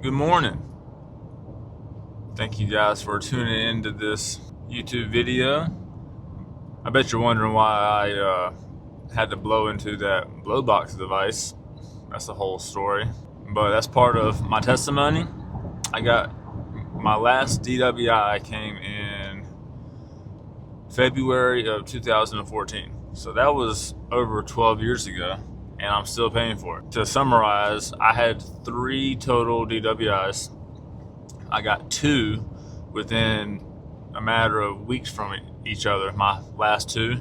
Good morning. Thank you guys for tuning into this YouTube video. I bet you're wondering why I had to blow into that blow box device. That's the whole story. But that's part of my testimony. I got my last DWI came in February of 2014. So that was over 12 years ago, and I'm still paying for it. To summarize, I had 3 total DWIs. I got 2 within a matter of weeks from each other, my last 2,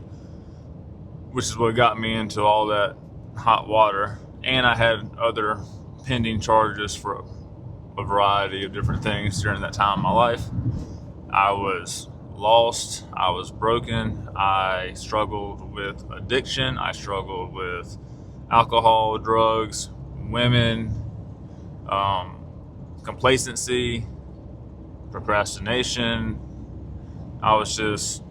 which is what got me into all that hot water. And I had other pending charges for a variety of different things during that time in my life. I was lost, I was broken, I struggled with addiction, I struggled with alcohol, drugs, women, complacency, procrastination. I was just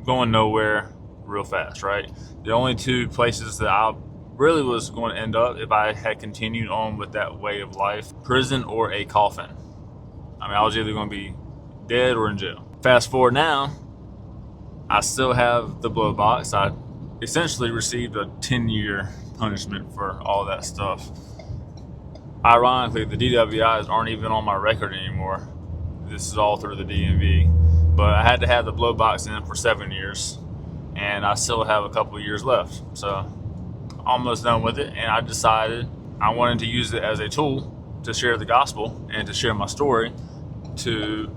going nowhere real fast, right? The only 2 places that I really was going to end up if I had continued on with that way of life: prison or a coffin. I mean, I was either going to be dead or in jail. Fast forward now, I still have the blow box. I essentially received a 10-year punishment for all that stuff. Ironically, the DWIs aren't even on my record anymore. This is all through the DMV. But I had to have the blow box in for 7 years, and I still have a couple of years left. So almost done with it, and I decided I wanted to use it as a tool to share the gospel and to share my story to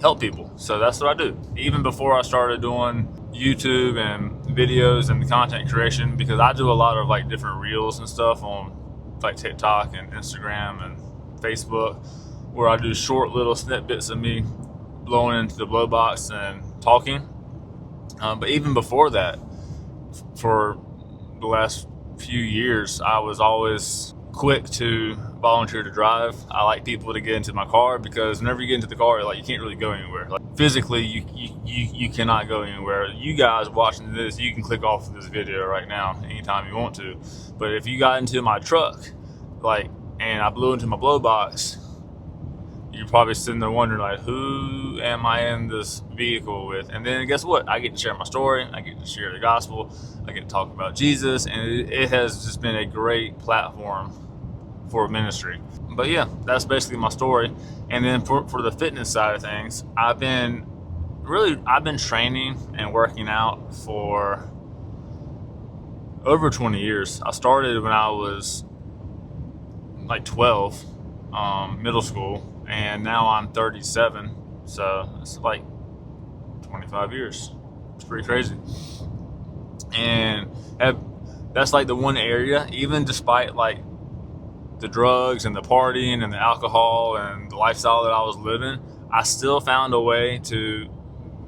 help people. So that's what I do. Even before I started doing YouTube and videos and the content creation, because I do a lot of like different reels and stuff on like TikTok and Instagram and Facebook, where I do short little snippets of me blowing into the blow box and talking. But even before that, for the last few years, I was always quick to volunteer to drive. I like people to get into my car, because whenever you get into the car, like, you can't really go anywhere. Like, physically, you cannot go anywhere. You guys watching this, you can click off of this video right now anytime you want to. But if you got into my truck, like, and I blew into my blow box, you're probably sitting there wondering, like, who am I in this vehicle with? And then guess what? I get to share my story. I get to share the gospel. I get to talk about Jesus. And it has just been a great platform for ministry. But yeah, that's basically my story. And then for the fitness side of things, I've been training and working out for over 20 years. I started when I was like 12, middle school. And now I'm 37, so it's like 25 years. It's pretty crazy. And that's like the one area, even despite like the drugs and the partying and the alcohol and the lifestyle that I was living, I still found a way to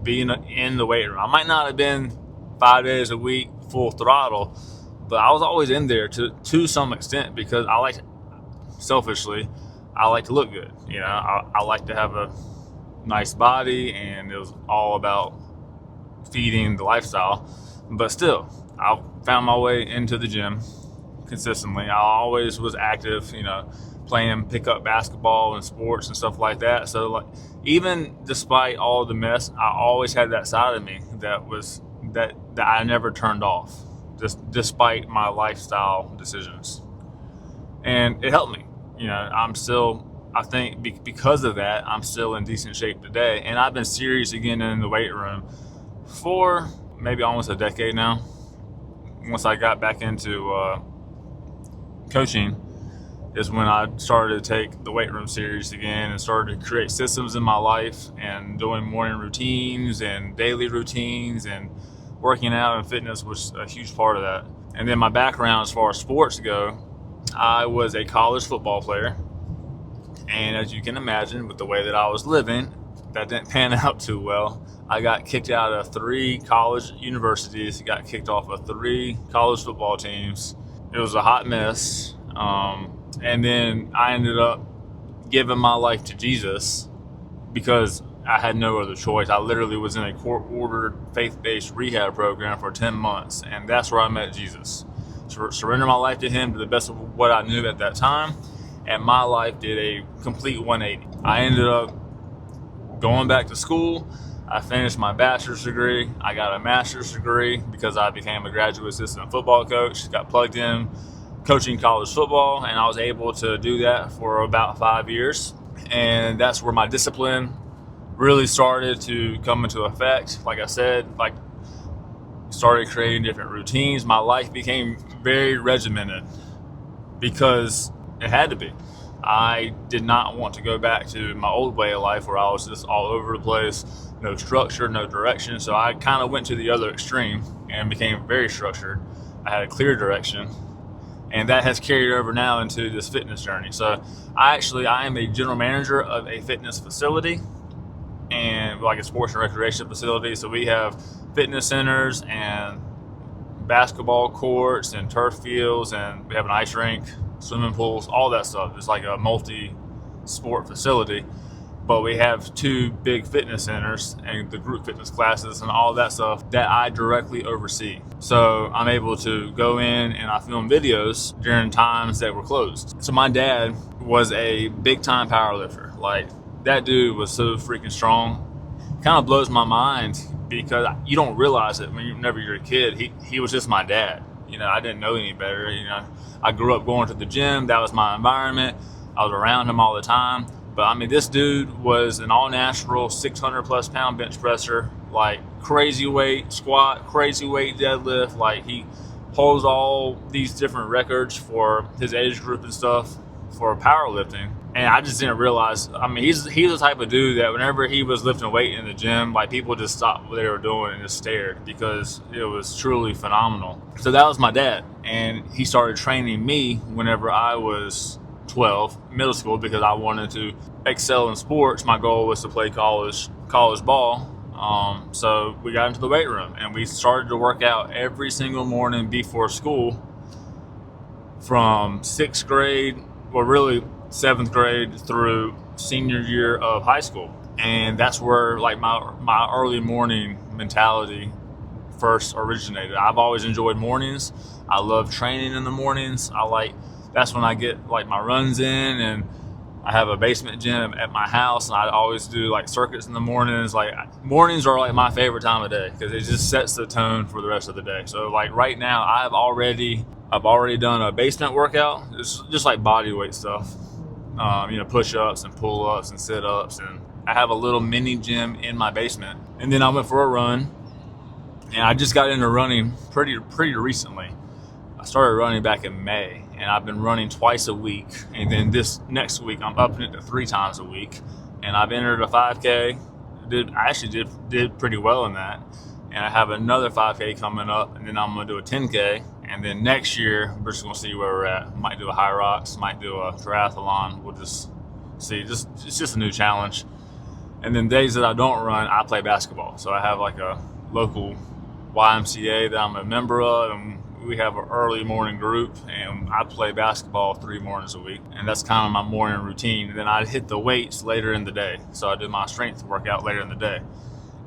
be in the weight room. I might not have been 5 days a week full throttle, but I was always in there to some extent, because selfishly, I like to look good. You know, I like to have a nice body, and it was all about feeding the lifestyle. But still, I found my way into the gym consistently. I always was active, you know, playing pickup basketball and sports and stuff like that. So, like, even despite all the mess, I always had that side of me that I never turned off, just despite my lifestyle decisions. And it helped me. You know, I think because of that, I'm still in decent shape today. And I've been serious again in the weight room for maybe almost a decade now. Once I got back into coaching is when I started to take the weight room serious again, and started to create systems in my life, and doing morning routines and daily routines, and working out and fitness was a huge part of that. And then my background as far as sports go, I was a college football player, and as you can imagine, with the way that I was living, that didn't pan out too well. I got kicked out of 3 college universities, got kicked off of 3 college football teams. It was a hot mess, and then I ended up giving my life to Jesus because I had no other choice. I literally was in a court-ordered, faith-based rehab program for 10 months, and that's where I met Jesus. Surrender my life to him to the best of what I knew at that time. and my life did a complete 180. I ended up going back to school. I finished my bachelor's degree. I got a master's degree because I became a graduate assistant football coach, got plugged in coaching college football, and I was able to do that for about 5 years. And that's where my discipline really started to come into effect. Like I said, started creating different routines. My life became very regimented because it had to be. I did not want to go back to my old way of life where I was just all over the place, no structure, no direction. So I kind of went to the other extreme and became very structured. I had a clear direction, and that has carried over now into this fitness journey. So I am a general manager of a fitness facility, and like a sports and recreation facility. So we have fitness centers and basketball courts and turf fields, and we have an ice rink, swimming pools, all that stuff. It's like a multi-sport facility. But we have 2 big fitness centers and the group fitness classes and all that stuff that I directly oversee. So I'm able to go in and I film videos during times that were closed. So my dad was a big time power lifter. Like, that dude was so freaking strong. Kind of blows my mind because you don't realize it whenever you're a kid. He was just my dad. I didn't know any better. I grew up going to the gym. That was my environment. I was around him all the time. But this dude was an all-natural 600 plus pound bench presser, like crazy weight squat, crazy weight deadlift. Like, he holds all these different records for his age group and stuff for powerlifting. And I just didn't realize, he's the type of dude that whenever he was lifting weight in the gym, like, people just stopped what they were doing and just stared because it was truly phenomenal. So that was my dad. And he started training me whenever I was 12, middle school, because I wanted to excel in sports. My goal was to play college ball. So we got into the weight room and we started to work out every single morning before school from 6th grade, well, really 7th grade through senior year of high school. And that's where like my early morning mentality first originated. I've always enjoyed mornings. I love training in the mornings. That's when I get like my runs in, and I have a basement gym at my house, and I always do like circuits in the mornings. Like, mornings are like my favorite time of day because it just sets the tone for the rest of the day. So like right now I've already done a basement workout. It's just like body weight stuff, push-ups and pull-ups and sit-ups, and I have a little mini gym in my basement. And then I went for a run, and I just got into running pretty recently. I started running back in May, and I've been running twice a week. And then this next week, I'm upping it to 3 times a week. And I've entered a 5K. I actually did pretty well in that. And I have another 5K coming up, and then I'm going to do a 10K. And then next year, we're just going to see where we're at. Might do a high rocks, might do a triathlon. We'll just see. It's just a new challenge. And then days that I don't run, I play basketball. So I have like a local YMCA that I'm a member of, and we have an early morning group, and I play basketball 3 mornings a week, and that's kind of my morning routine. And then I hit the weights later in the day, so I do my strength workout later in the day.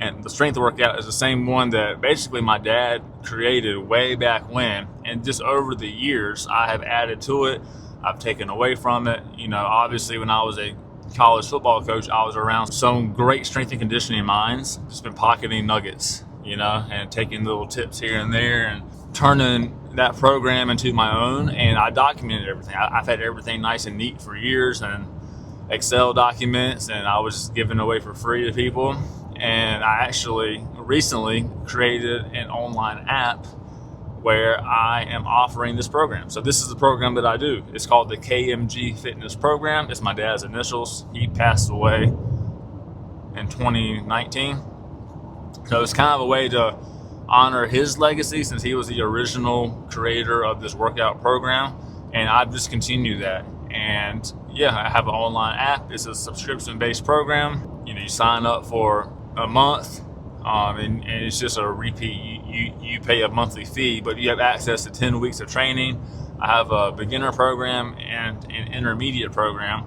And the strength workout is the same one that basically my dad created way back when, and just over the years I have added to it. I've taken away from it. Obviously when I was a college football coach, I was around some great strength and conditioning minds, just been pocketing nuggets, and taking little tips here and there and turning that program into my own. And I documented everything. I've had everything nice and neat for years, and Excel documents, and I was just giving away for free to people. And I actually recently created an online app where I am offering this program. So this is the program that I do. It's called the KMG Fitness Program. It's my dad's initials. He passed away in 2019. So it's kind of a way to honor his legacy, since he was the original creator of this workout program, and I've just continued that. And yeah, I have an online app. It's a subscription-based program. You sign up for a month, and it's just a repeat. You pay a monthly fee, but you have access to 10 weeks of training. I have a beginner program and an intermediate program.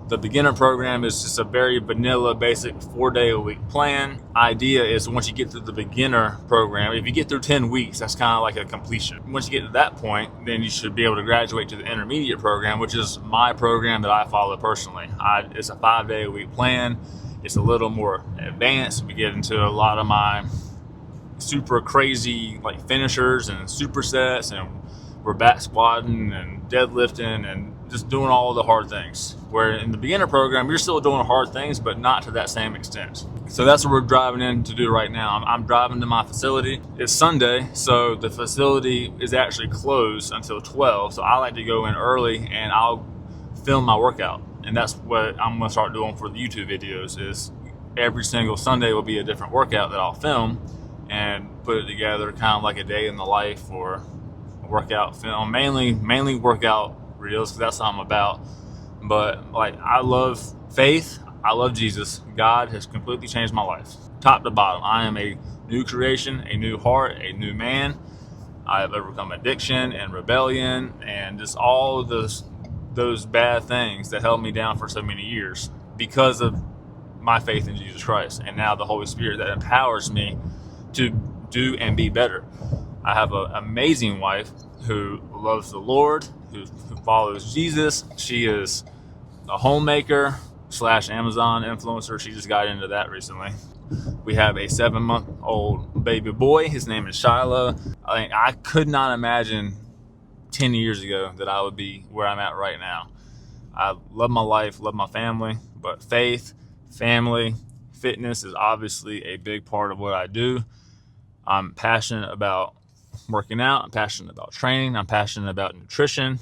The beginner program is just a very vanilla, basic 4-day-a-week plan. Idea is once you get through the beginner program, if you get through 10 weeks, that's kind of like a completion. Once you get to that point, then you should be able to graduate to the intermediate program, which is my program that I follow personally. It's a 5-day-a-week plan. It's a little more advanced. We get into a lot of my super crazy like finishers and supersets, and we're back squatting and deadlifting and just doing all the hard things. Where in the beginner program, you're still doing hard things, but not to that same extent. So that's what we're driving in to do right now. I'm driving to my facility. It's Sunday, so the facility is actually closed until 12. So I like to go in early and I'll film my workout. And that's what I'm gonna start doing for the YouTube videos, is every single Sunday will be a different workout that I'll film and put it together kind of like a day in the life or a workout film, mainly workout reels, because that's what I'm about. But like, I love faith, I love Jesus. God has completely changed my life, top to bottom. I am a new creation, a new heart, a new man. I have overcome addiction and rebellion and just all of those bad things that held me down for so many years because of my faith in Jesus Christ, and now the Holy Spirit that empowers me to do and be better. I have an amazing wife who loves the Lord, who follows Jesus. She is a homemaker / Amazon influencer. She just got into that recently. We have a 7-month-old baby boy. His name is Shiloh. I could not imagine 10 years ago that I would be where I'm at right now. I love my life, love my family, but faith, family, fitness is obviously a big part of what I do. I'm passionate about working out. I'm passionate about training. I'm passionate about nutrition.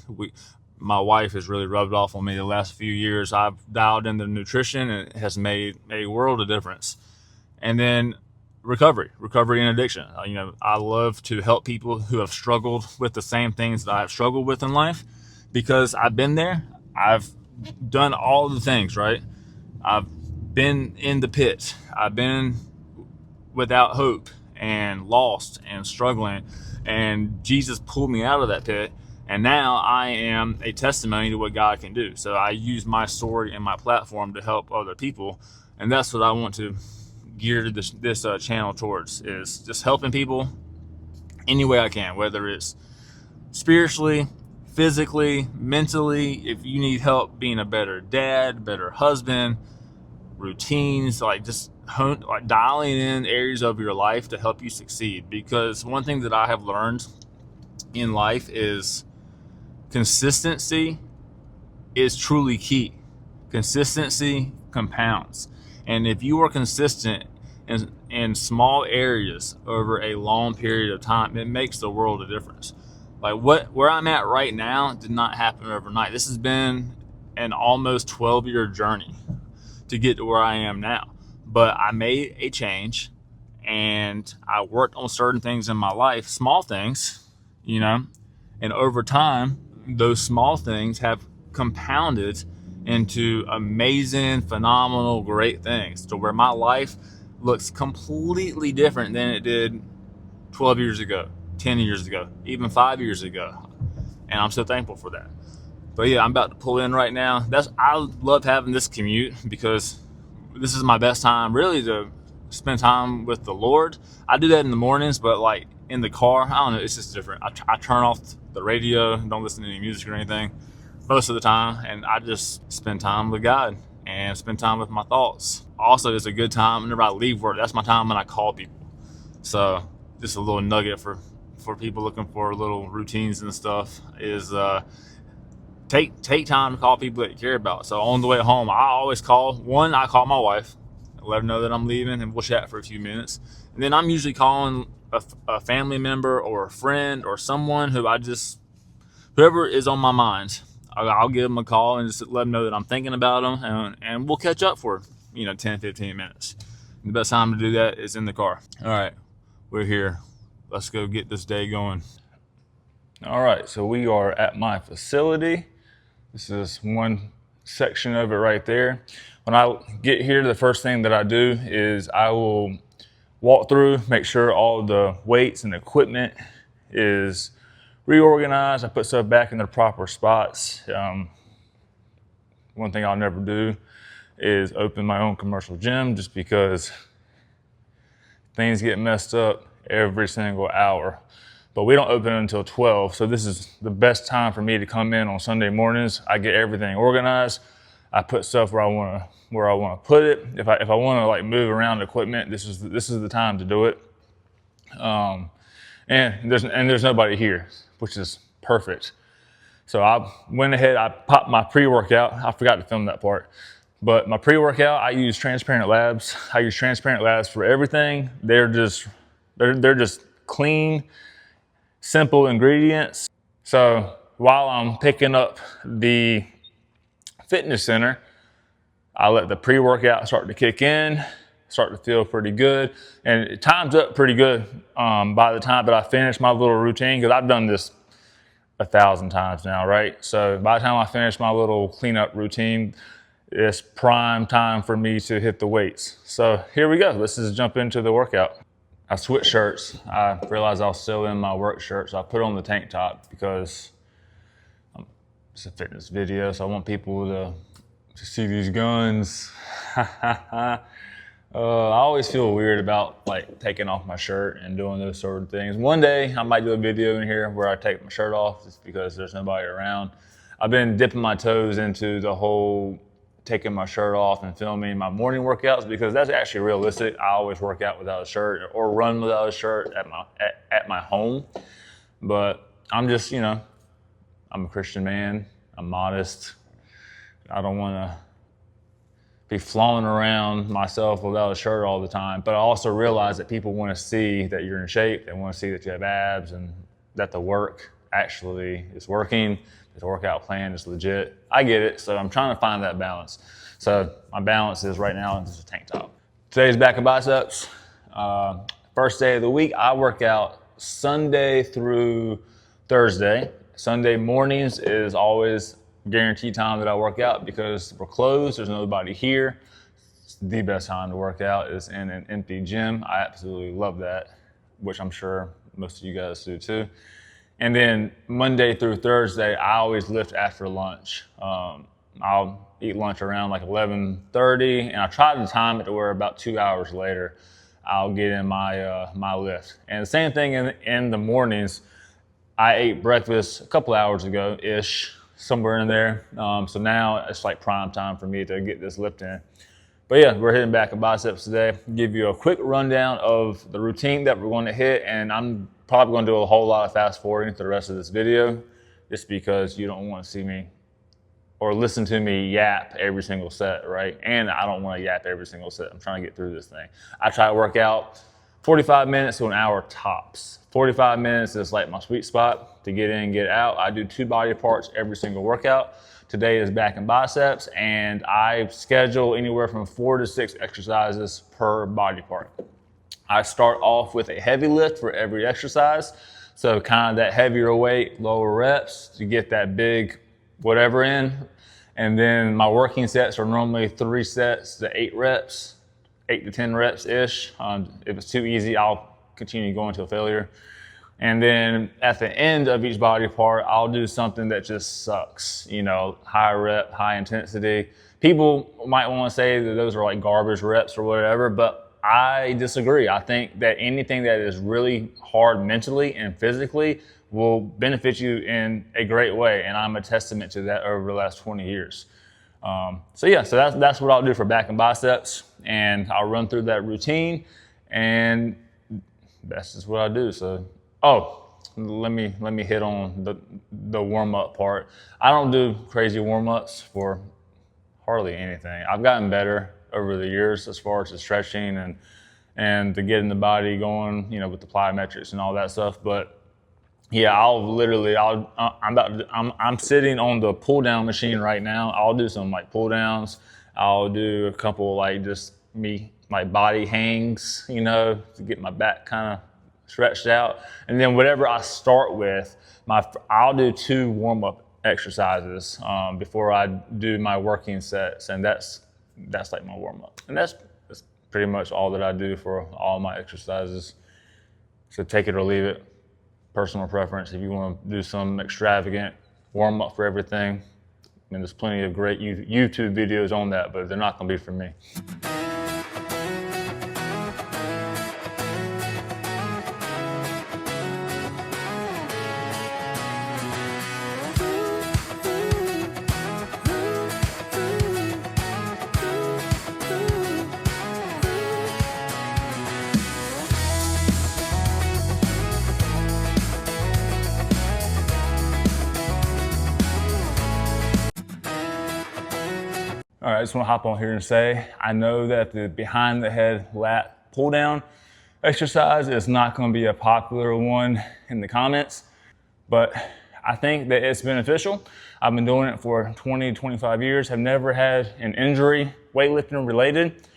My wife has really rubbed off on me the last few years. I've dialed into nutrition, and it has made a world of difference. And then recovery and addiction. I love to help people who have struggled with the same things that I've struggled with in life, because I've been there. I've done all the things, right? I've been in the pit. I've been without hope and lost and struggling, and Jesus pulled me out of that pit, and now I am a testimony to what God can do. So I use my story and my platform to help other people, and that's what I want to gear this channel towards, is just helping people any way I can, whether it's spiritually, physically, mentally. If you need help being a better dad, better husband, routines, just dialing in areas of your life to help you succeed. Because one thing that I have learned in life is consistency is truly key. Consistency compounds. And if you are consistent in small areas over a long period of time, it makes the world a difference. Where I'm at right now did not happen overnight. This has been an almost 12-year journey to get to where I am now. But I made a change, and I worked on certain things in my life, small things, and over time, those small things have compounded into amazing, phenomenal, great things, to where my life looks completely different than it did 12 years ago, 10 years ago, even 5 years ago. And I'm so thankful for that. But yeah, I'm about to pull in right now. I love having this commute, because this is my best time really to spend time with the Lord. I do that in the mornings, but in the car, I don't know, it's just different. I turn off the radio, don't listen to any music or anything most of the time, and I just spend time with God and spend time with my thoughts. Also, it's a good time whenever I leave work. That's my time when I call people. So just a little nugget for people looking for little routines and stuff is take time to call people that you care about. So on the way home, I always call my wife, let her know that I'm leaving, and we'll chat for a few minutes. And then I'm usually calling a family member or a friend or someone whoever is on my mind. I'll give them a call and just let them know that I'm thinking about them, and we'll catch up for 10, 15 minutes. And the best time to do that is in the car. All right, we're here. Let's go get this day going. All right, so we are at my facility. This is one section of it right there. When I get here, the first thing that I do is I will walk through, make sure all the weights and equipment is reorganized. I put stuff back in their proper spots. One thing I'll never do is open my own commercial gym, just because things get messed up every single hour. But we don't open until 12, so this is the best time for me to come in on Sunday mornings. I get everything organized. I put stuff where I want to put it. If I want to like move around equipment, this is the time to do it. And there's nobody here, which is perfect. So I went ahead, I popped my pre-workout. I forgot to film that part. But my pre-workout, I use Transparent Labs. I use Transparent Labs for everything. They're just clean, simple ingredients. So while I'm picking up the fitness center, I let the pre-workout start to kick in, start to feel pretty good. And it times up pretty good by the time that I finish my little routine, because I've done this 1,000 times now, right? So by the time I finish my little cleanup routine, it's prime time for me to hit the weights. So here we go. Let's just jump into the workout. I switched shirts. I realized I was still in my work shirt, so I put on the tank top because it's a fitness video, so I want people to see these guns. I always feel weird about like taking off my shirt and doing those sort of things. One day I might do a video in here where I take my shirt off just because there's nobody around. I've been dipping my toes into the whole taking my shirt off and filming my morning workouts, because that's actually realistic. I always work out without a shirt or run without a shirt at my home. But I'm just, I'm a Christian man. I'm modest. I don't want to be flaunting around myself without a shirt all the time. But I also realize that people want to see that you're in shape. They want to see that you have abs and that the work actually is working. The workout plan is legit. I get it, so I'm trying to find that balance. So my balance is right now is a tank top. Today's back and biceps. First day of the week, I work out Sunday through Thursday. Sunday mornings is always guaranteed time that I work out because we're closed, there's nobody here. It's the best time to work out is in an empty gym. I absolutely love that, which I'm sure most of you guys do too. And then Monday through Thursday, I always lift after lunch. I'll eat lunch around like 11:30, and I try to time it to where about 2 hours later, I'll get in my lift. And the same thing in the mornings. I ate breakfast a couple hours ago-ish, somewhere in there. So now it's like prime time for me to get this lift in. But yeah, we're hitting back and biceps today. Give you a quick rundown of the routine that we're going to hit, and I'm probably going to do a whole lot of fast forwarding to the rest of this video, just because you don't want to see me or listen to me yap every single set, right? And I don't want to yap every single set. I'm trying to get through this thing. I try to work out 45 minutes to an hour tops. 45 minutes is like my sweet spot to get in, get out. I do 2 body parts every single workout. Today is back and biceps, and I schedule anywhere from 4 to 6 exercises per body part. I start off with a heavy lift for every exercise. So kind of that heavier weight, lower reps to get that big whatever in. And then my working sets are normally 3 sets to 8 reps, 8 to 10 reps-ish. If it's too easy, I'll continue going to failure. And then at the end of each body part, I'll do something that just sucks, high rep, high intensity. People might want to say that those are like garbage reps or whatever, but I disagree. I think that anything that is really hard mentally and physically will benefit you in a great way, and I'm a testament to that over the last 20 years. So that's what I'll do for back and biceps, and I'll run through that routine, and that's just what I do. So, let me hit on the warm-up part. I don't do crazy warm-ups for hardly anything. I've gotten better over the years as far as the stretching and to getting the body going, with the plyometrics and all that stuff. But yeah, I'm sitting on the pull down machine right now. I'll do some like pull downs. I'll do a couple like just body hangs, to get my back kind of stretched out. And then whatever I start with, I'll do 2 warm up exercises before I do my working sets, and that's like my warm up. And that's pretty much all that I do for all my exercises. So take it or leave it, personal preference. If you want to do some extravagant warm up for everything, And there's plenty of great YouTube videos on that, but they're not gonna be for me. All right, I just want to hop on here and say, I know that the behind the head lat pull down exercise is not going to be a popular one in the comments, but I think that it's beneficial. I've been doing it for 20, 25 years, have never had an injury, weightlifting related.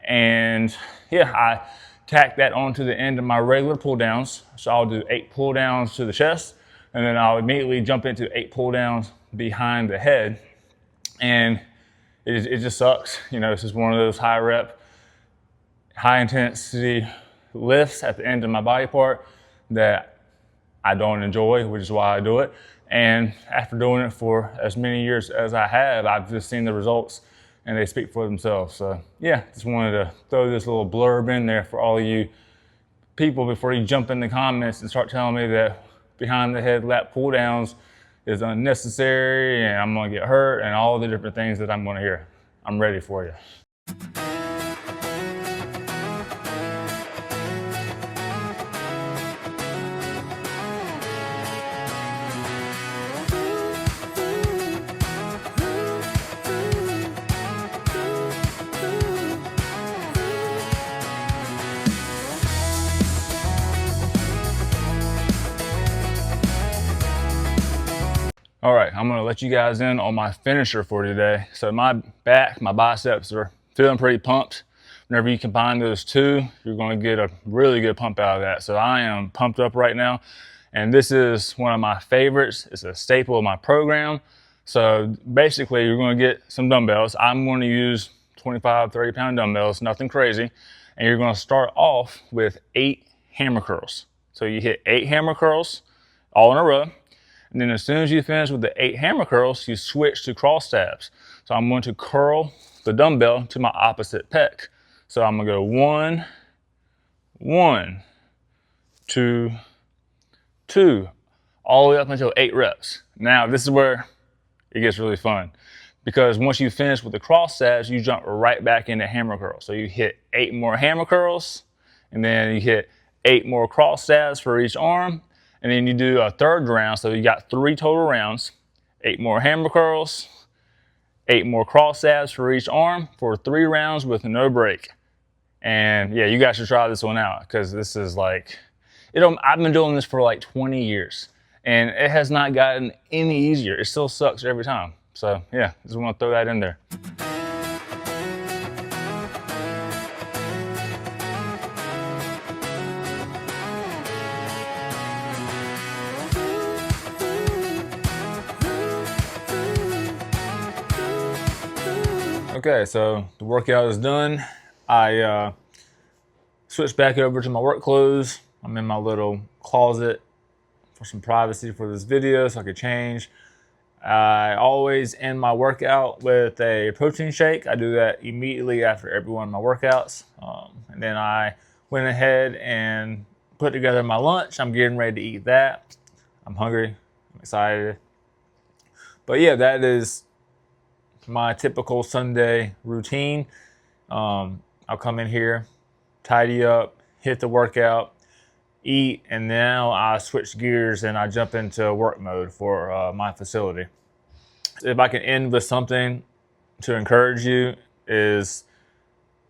And yeah, I tack that onto the end of my regular pull downs. So I'll do 8 pull downs to the chest, and then I'll immediately jump into 8 pull downs behind the head. And it just sucks. You know, this is one of those high rep, high intensity lifts at the end of my body part that I don't enjoy, which is why I do it. And after doing it for as many years as I have, I've just seen the results and they speak for themselves. So yeah, just wanted to throw this little blurb in there for all of you people before you jump in the comments and start telling me that behind the head lat pull downs is unnecessary and I'm gonna get hurt and all the different things that I'm gonna hear. I'm ready for you. All right, I'm gonna let you guys in on my finisher for today. So my back, my biceps are feeling pretty pumped. Whenever you combine those two, you're gonna get a really good pump out of that. So I am pumped up right now. And this is one of my favorites. It's a staple of my program. So basically you're gonna get some dumbbells. I'm gonna use 25, 30 pound dumbbells, nothing crazy. And you're gonna start off with 8 hammer curls. So you hit 8 hammer curls all in a row. And then as soon as you finish with the 8 hammer curls, you switch to cross stabs. So I'm going to curl the dumbbell to my opposite pec. So I'm gonna go 1, 1, 2, 2, all the way up until 8 reps. Now this is where it gets really fun, because once you finish with the cross stabs, you jump right back into hammer curls. So you hit 8 more hammer curls, and then you hit 8 more cross stabs for each arm. And then you do a third round, so you got 3 total rounds, 8 more hammer curls, 8 more cross stabs for each arm for 3 rounds with no break. And yeah, you guys should try this one out, because this is like, I've been doing this for like 20 years and it has not gotten any easier. It still sucks every time. So yeah, just want to throw that in there. Okay, so the workout is done. I switched back over to my work clothes. I'm in my little closet for some privacy for this video so I could change. I always end my workout with a protein shake. I do that immediately after every one of my workouts. And then I went ahead and put together my lunch. I'm getting ready to eat that. I'm hungry, I'm excited. But yeah, that is my typical Sunday routine. I'll come in here, tidy up, hit the workout, eat, and now I switch gears and I jump into work mode for my facility. If I can end with something to encourage you, is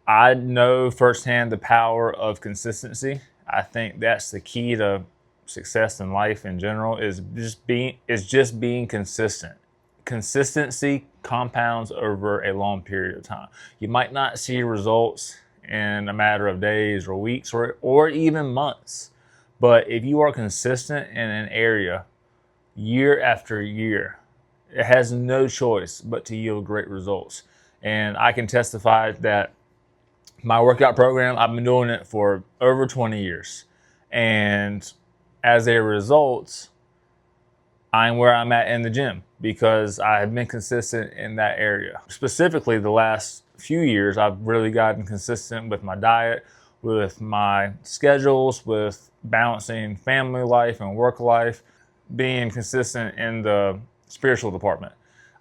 I know firsthand the power of consistency. I think that's the key to success in life in general, is just being consistent. Consistency compounds over a long period of time. You might not see results in a matter of days or weeks or even months, but if you are consistent in an area year after year, it has no choice but to yield great results. And I can testify that my workout program, I've been doing it for over 20 years. And as a result, I'm where I'm at in the gym because I have been consistent in that area. Specifically, the last few years, I've really gotten consistent with my diet, with my schedules, with balancing family life and work life, being consistent in the spiritual department.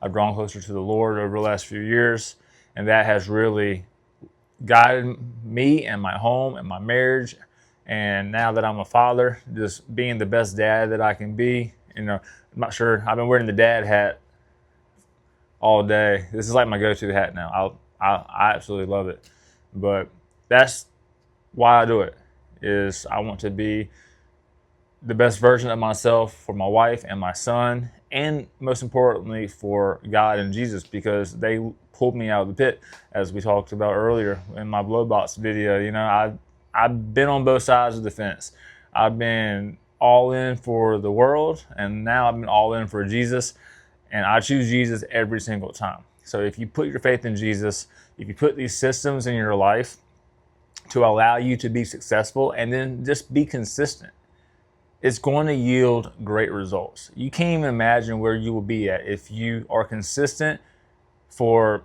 I've drawn closer to the Lord over the last few years, and that has really guided me and my home and my marriage. And now that I'm a father, just being the best dad that I can be. I'm not sure. I've been wearing the dad hat all day. This is like my go-to hat now. I absolutely love it. But that's why I do it. Is I want to be the best version of myself for my wife and my son, and most importantly for God and Jesus, because they pulled me out of the pit, as we talked about earlier in my blow box video. I've been on both sides of the fence. I've been all in for the world, and now I've been all in for Jesus, and I choose Jesus every single time. So if you put your faith in Jesus, if you put these systems in your life to allow you to be successful, and then just be consistent, it's going to yield great results. You can't even imagine where you will be at if you are consistent for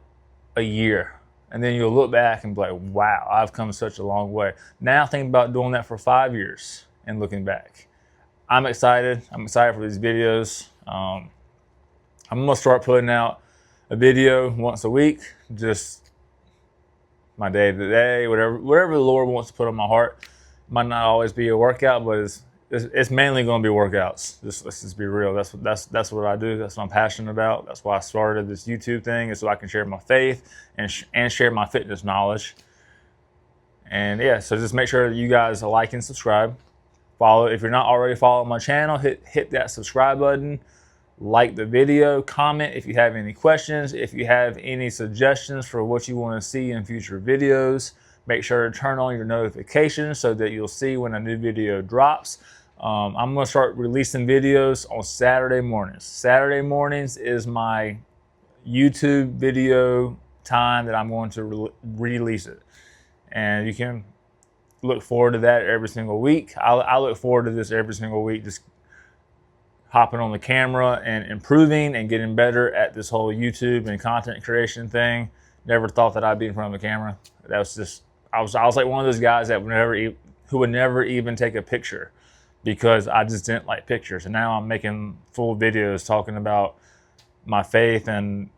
a year. And then you'll look back and be like, wow, I've come such a long way. Now think about doing that for 5 years and looking back. I'm excited. I'm excited for these videos. I'm going to start putting out a video once a week, just my day to day, whatever the Lord wants to put on my heart. Might not always be a workout, but it's mainly going to be workouts. Let's just be real. That's what I do. That's what I'm passionate about. That's why I started this YouTube thing, is so I can share my faith and share my fitness knowledge. And yeah, so just make sure that you guys like and subscribe. Follow if you're not already following my channel. Hit that subscribe button. Like the video. Comment if you have any questions. If you have any suggestions for what you want to see in future videos. Make sure to turn on your notifications so that you'll see when a new video drops. I'm going to start releasing videos on Saturday mornings. Saturday mornings is my YouTube video time that I'm going to release it. And you can look forward to that every single week. I look forward to this every single week, just hopping on the camera and improving and getting better at this whole YouTube and content creation thing. Never thought that I'd be in front of a camera. That was just, I was like one of those guys that who would never even take a picture, because I just didn't like pictures. And now I'm making full videos talking about my faith and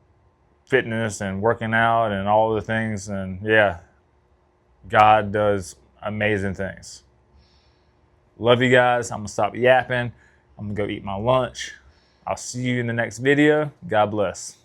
fitness and working out and all the things. And yeah, God does amazing things. Love you guys. I'm going to stop yapping. I'm going to go eat my lunch. I'll see you in the next video. God bless.